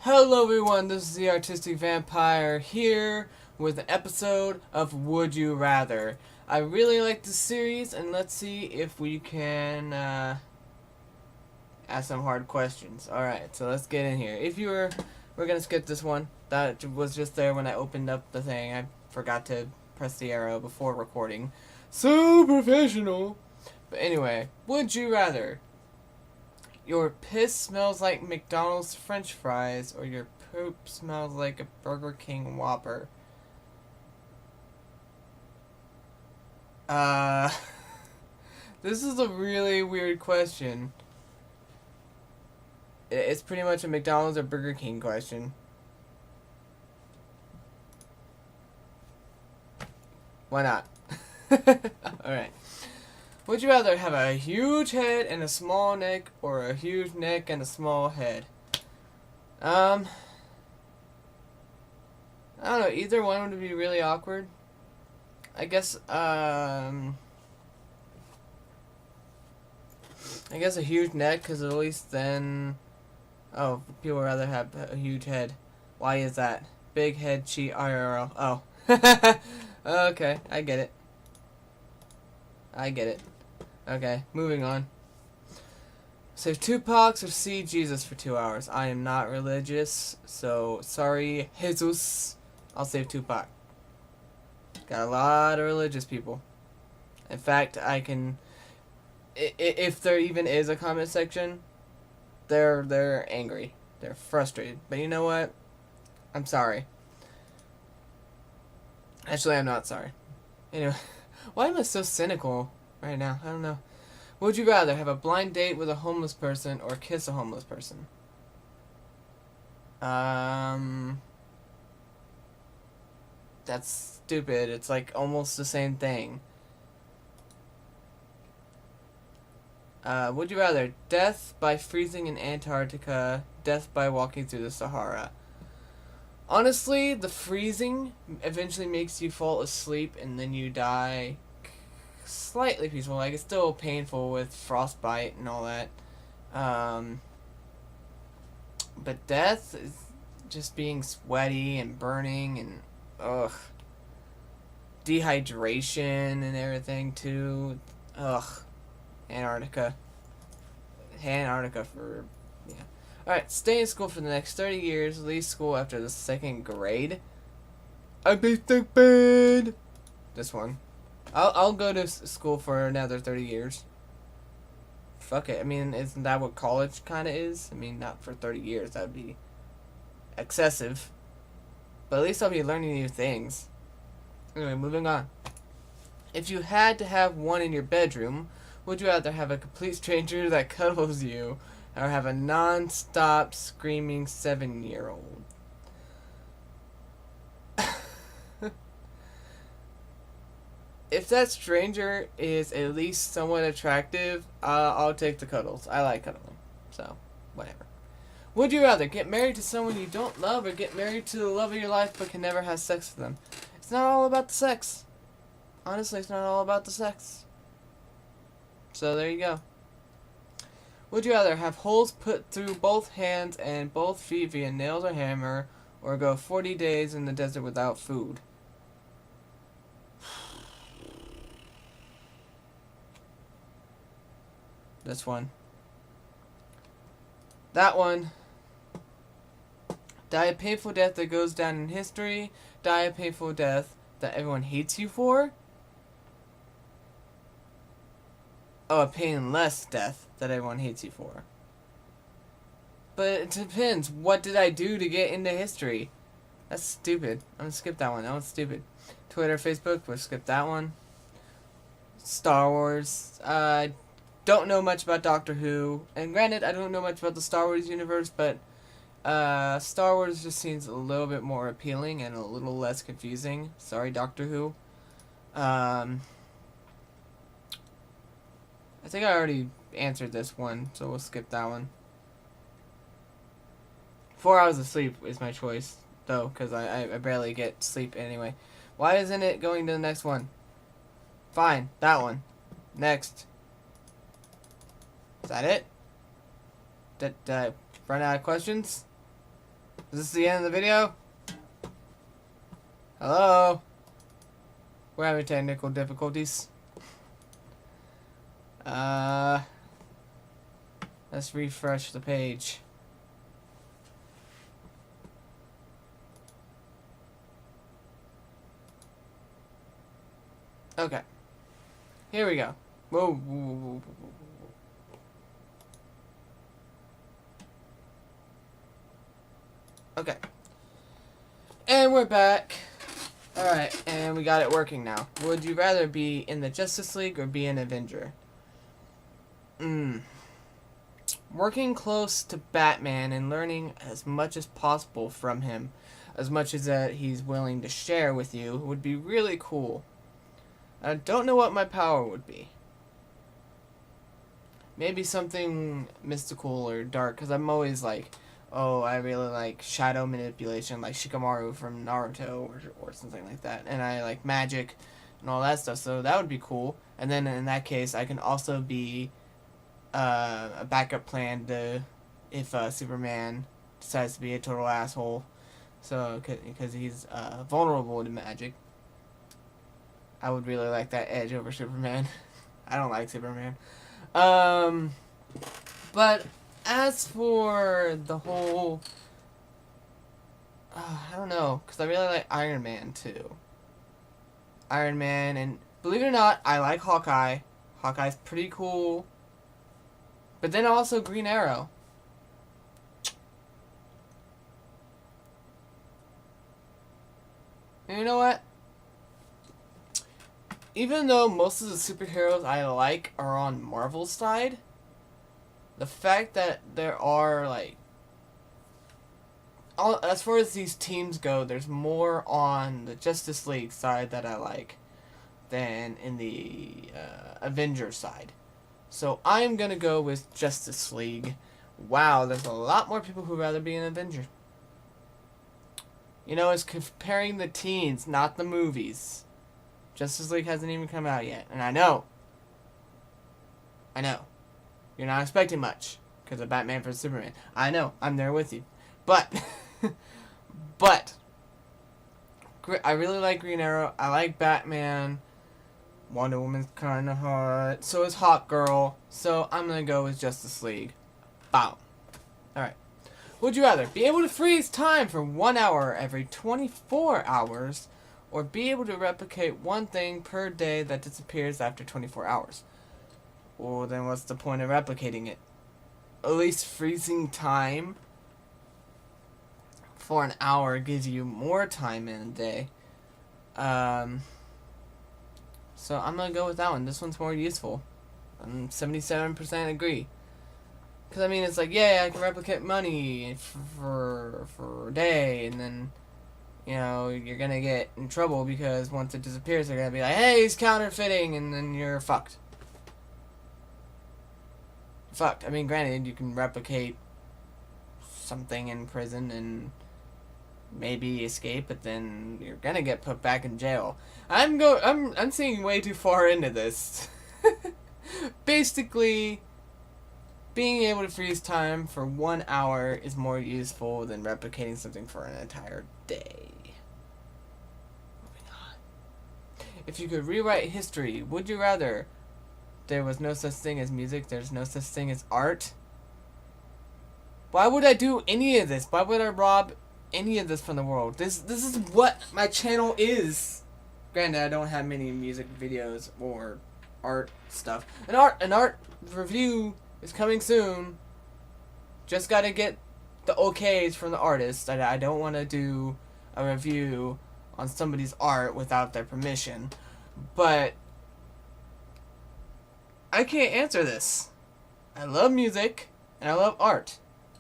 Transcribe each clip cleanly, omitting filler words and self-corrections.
Hello everyone, this is the Artistic Vampire here with an episode of Would You Rather. I really like this series, and let's see if we can ask some hard questions. Alright, so let's get in here. We're gonna skip this one. That was just there when I opened up the thing. I forgot to press the arrow before recording. So professional! But anyway, would you rather your piss smells like McDonald's French fries, or your poop smells like a Burger King Whopper? Uh, this is a really weird question. It's pretty much a McDonald's or Burger King question. Why not? Alright. Would you rather have a huge head and a small neck, or a huge neck and a small head? I don't know. Either one would be really awkward. I guess a huge neck, because at least then, oh, people would rather have a huge head. Why is that? Big head cheat IRL. Oh. Okay, I get it. Okay, moving on. Save Tupac or see Jesus for 2 hours. I am not religious, so sorry, Jesus. I'll save Tupac. Got a lot of religious people. In fact, I can, if there even is a comment section, they're angry. They're frustrated. But you know what? I'm sorry. Actually, I'm not sorry. Anyway, why am I so cynical right now? I don't know. Would you rather have a blind date with a homeless person or kiss a homeless person? That's stupid. It's like almost the same thing. Would you rather death by freezing in Antarctica, death by walking through the Sahara? Honestly, the freezing eventually makes you fall asleep and then you die slightly peaceful. Like, it's still painful with frostbite and all that. But death is just being sweaty and burning and ugh. Dehydration and everything too. Ugh. Antarctica for, yeah. Alright, stay in school for the next 30 years, leave school after the 2nd grade. I'd be stupid! This one. I'll go to school for another 30 years. Fuck it. I mean, isn't that what college kind of is? I mean, not for 30 years. That would be excessive. But at least I'll be learning new things. Anyway, moving on. If you had to have one in your bedroom, would you rather have a complete stranger that cuddles you, or have a non-stop screaming 7-year-old? If that stranger is at least somewhat attractive, I'll take the cuddles. I like cuddling, so whatever. Would you rather get married to someone you don't love, or get married to the love of your life but can never have sex with them? It's not all about the sex. Honestly, it's not all about the sex. So there you go. Would you rather have holes put through both hands and both feet via nails or hammer, or go 40 days in the desert without food? This one. That one. Die a painful death that goes down in history. Die a painful death that everyone hates you for. Oh, a painless death that everyone hates you for. But it depends. What did I do to get into history? That's stupid. I'm gonna skip that one. That one's stupid. Twitter, Facebook, we'll skip that one. Star Wars. Don't know much about Doctor Who. And granted, I don't know much about the Star Wars universe, but Star Wars just seems a little bit more appealing and a little less confusing. Sorry, Doctor Who. I think I already answered this one, so we'll skip that one. 4 hours of sleep is my choice, though, because I barely get sleep anyway. Why isn't it going to the next one? Fine, that one. Next. Is that it? Did I run out of questions? Is this the end of the video? Hello? We're having technical difficulties. Let's refresh the page. Okay. Here we go. Whoa, whoa, whoa, whoa, whoa. Okay. And we're back. Alright, and we got it working now. Would you rather be in the Justice League or be an Avenger? Working close to Batman and learning as much as possible from him, as much as that he's willing to share with you, would be really cool. I don't know what my power would be. Maybe something mystical or dark, because I'm always like, oh, I really like shadow manipulation, like Shikamaru from Naruto, or something like that. And I like magic and all that stuff, so that would be cool. And then in that case, I can also be a backup plan to if Superman decides to be a total asshole. So, because he's vulnerable to magic. I would really like that edge over Superman. I don't like Superman. But as for the whole, I don't know, because I really like Iron Man too. Iron Man, and believe it or not, I like Hawkeye. Hawkeye's pretty cool. But then also Green Arrow. And you know what? Even though most of the superheroes I like are on Marvel's side, the fact that there are, like, as far as these teams go, there's more on the Justice League side that I like than in the Avengers side. So I'm going to go with Justice League. Wow, there's a lot more people who'd rather be an Avenger. You know, it's comparing the teens, not the movies. Justice League hasn't even come out yet. And I know. You're not expecting much because of Batman vs Superman. I know. I'm there with you. But, I really like Green Arrow. I like Batman. Wonder Woman's kind of hot. So is Hawk Girl. So I'm going to go with Justice League. Bow. Alright. Would you rather be able to freeze time for 1 hour every 24 hours, or be able to replicate one thing per day that disappears after 24 hours? Well, then what's the point of replicating it? At least freezing time for an hour gives you more time in a day. So I'm going to go with that one. This one's more useful. 77% agree. Because, I mean, it's like, yeah, I can replicate money for a day, and then, you know, you're going to get in trouble because once it disappears, they're going to be like, hey, he's counterfeiting, and then you're fucked. I mean, granted, you can replicate something in prison and maybe escape, but then you're going to get put back in jail. I'm seeing way too far into this. Basically, being able to freeze time for 1 hour is more useful than replicating something for an entire day. Moving on. If you could rewrite history, would you rather there was no such thing as music, there's no such thing as art? Why would I do any of this? Why would I rob any of this from the world? This is what my channel is. Granted, I don't have many music videos or art stuff. An art review is coming soon. Just gotta get the okays from the artist. I don't want to do a review on somebody's art without their permission. But I can't answer this. I love music and I love art.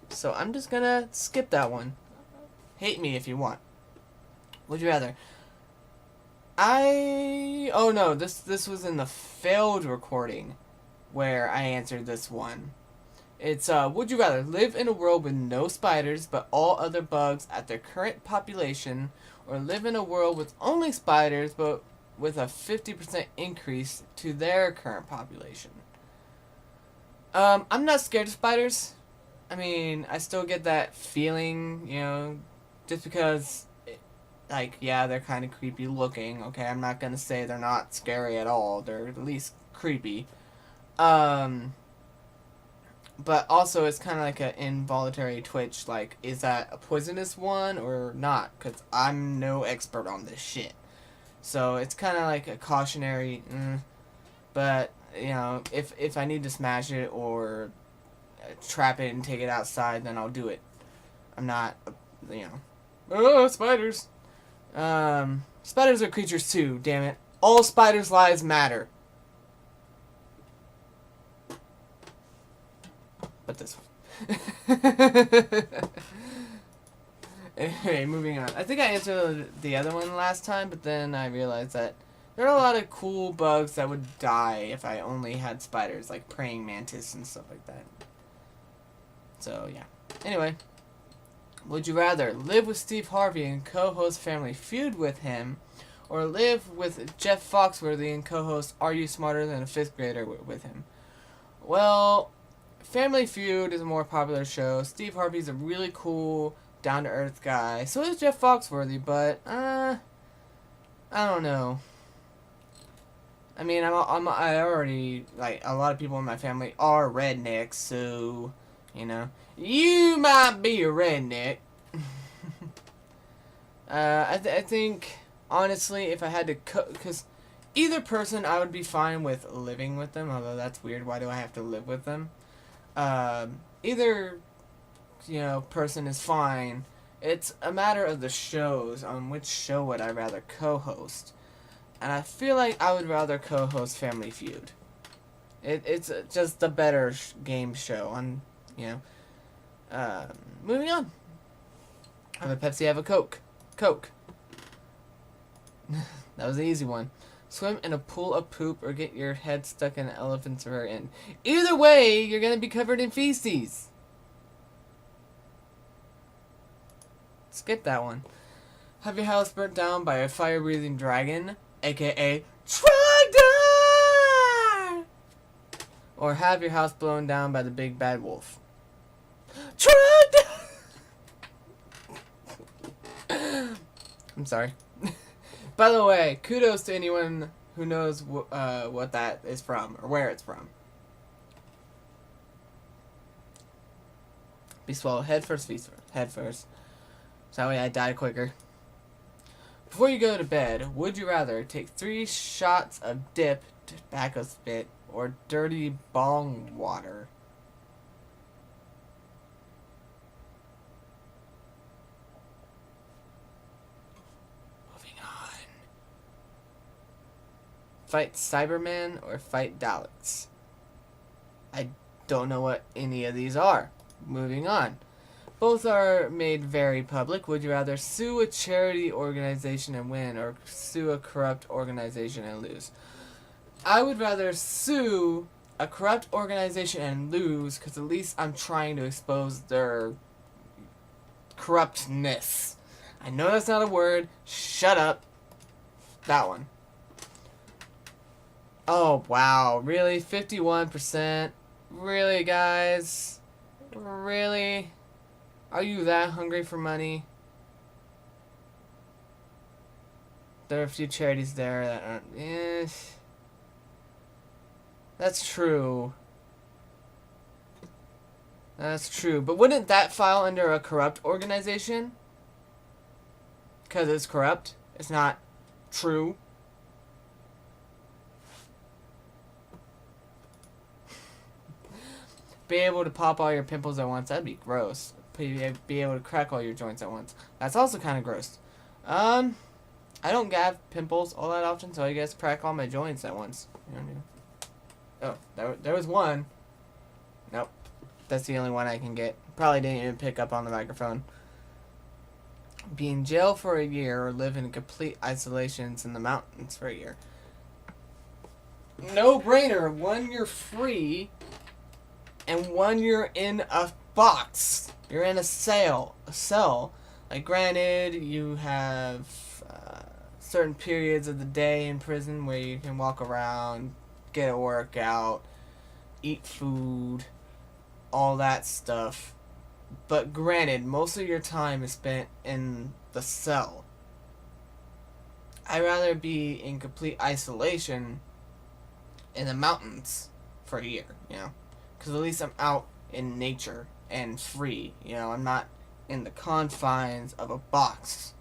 So I'm just gonna skip that one. Hate me if you want. Would you rather? Oh no, this was in the failed recording where I answered this one. It's, would you rather live in a world with no spiders but all other bugs at their current population, or live in a world with only spiders but with a 50% increase to their current population? I'm not scared of spiders. I mean, I still get that feeling, you know, just because, like, yeah, they're kind of creepy looking. Okay, I'm not gonna say they're not scary at all. They're at least creepy. Um, but also it's kind of like an involuntary twitch. Like, is that a poisonous one or not? Because I'm no expert on this shit. So it's kind of like a cautionary. But you know, if I need to smash it or trap it and take it outside, then I'll do it. I'm not, you know. Oh, spiders. Spiders are creatures too. Damn it! All spiders' lives matter. But this one. Anyway, moving on. I think I answered the other one last time, but then I realized that there are a lot of cool bugs that would die if I only had spiders, like praying mantis and stuff like that. So, yeah. Anyway, would you rather live with Steve Harvey and co-host Family Feud with him, or live with Jeff Foxworthy and co-host Are You Smarter Than a 5th Grader with him? Well, Family Feud is a more popular show. Steve Harvey's a really cool, down-to-earth guy. So is Jeff Foxworthy, but, I don't know. I mean, I already, like, a lot of people in my family are rednecks, so, you know. You might be a redneck. I think, honestly, if I had to because either person I would be fine with living with them, although that's weird, why do I have to live with them? Either, you know, person is fine. It's a matter of the shows, on which show would I rather co-host. And I feel like I would rather co-host Family Feud. It's just the better game show, on, you know. Moving on. I have a Pepsi, I have a Coke. Coke. That was an easy one. Swim in a pool of poop or get your head stuck in an elephant's rear end. Either way, you're going to be covered in feces. Skip that one. Have your house burnt down by a fire-breathing dragon, aka Trogdor! Or have your house blown down by the big bad wolf. Trogdor! I'm sorry. By the way, kudos to anyone who knows what that is from, or where it's from. Be swallowed head first, feet first. Head first. So that way I die quicker. Before you go to bed, would you rather take 3 shots of dip, tobacco spit, or dirty bong water? Fight Cyberman or fight Daleks? I don't know what any of these are. Moving on. Both are made very public. Would you rather sue a charity organization and win or sue a corrupt organization and lose? I would rather sue a corrupt organization and lose because at least I'm trying to expose their corruptness. I know that's not a word. Shut up. That one. Oh, wow. Really? 51%? Really, guys? Really? Are you that hungry for money? There are a few charities there that aren't... That's true. That's true. But wouldn't that file under a corrupt organization? Because it's corrupt? It's not true? Be able to pop all your pimples at once. That'd be gross. Be able to crack all your joints at once. That's also kind of gross. I don't have pimples all that often, so I guess crack all my joints at once. Oh, there was one. Nope. That's the only one I can get. Probably didn't even pick up on the microphone. Be in jail for a year or live in complete isolation in the mountains for a year. No brainer. 1 year free. And 1 year in a box. You're in a cell. Like, granted, you have certain periods of the day in prison where you can walk around, get a workout, eat food, all that stuff. But granted, most of your time is spent in the cell. I'd rather be in complete isolation in the mountains for a year, because at least I'm out in nature and free. I'm not in the confines of a box.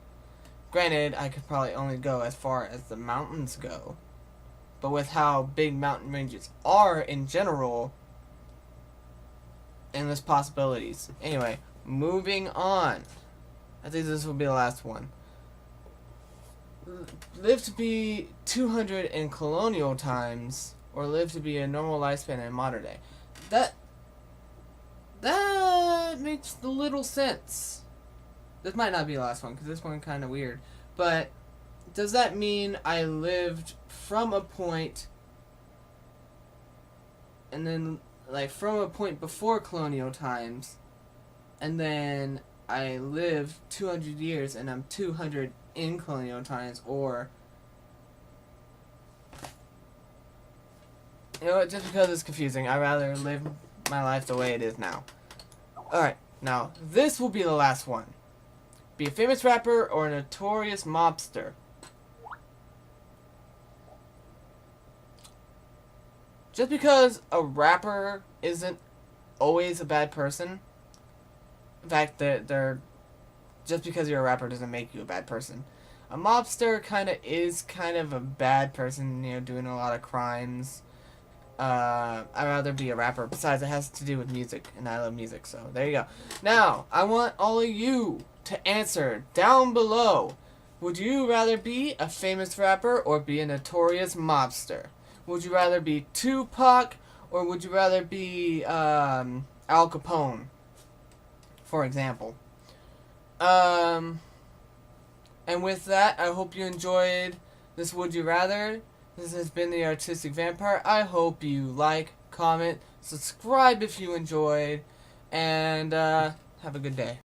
Granted, I could probably only go as far as the mountains go, but with how big mountain ranges are in general, endless possibilities. Anyway, moving on. I think this will be the last one. Live to be 200 in colonial times, or live to be a normal lifespan in modern day. That makes the little sense. This might not be the last one, because this one kind of weird. But does that mean I lived from a point, and then, like, from a point before colonial times, and then I lived 200 years, and I'm 200 in colonial times, or... just because it's confusing, I'd rather live my life the way it is now. Alright, now, this will be the last one. Be a famous rapper or a notorious mobster. Just because a rapper isn't always a bad person, in fact, just because you're a rapper doesn't make you a bad person. A mobster is kind of a bad person, doing a lot of crimes. I'd rather be a rapper. Besides, it has to do with music, and I love music, so there you go. Now, I want all of you to answer down below. Would you rather be a famous rapper or be a notorious mobster? Would you rather be Tupac or would you rather be Al Capone, for example? And with that, I hope you enjoyed this Would You Rather. This has been The Artistic Vampire. I hope you like, comment, subscribe if you enjoyed, and have a good day.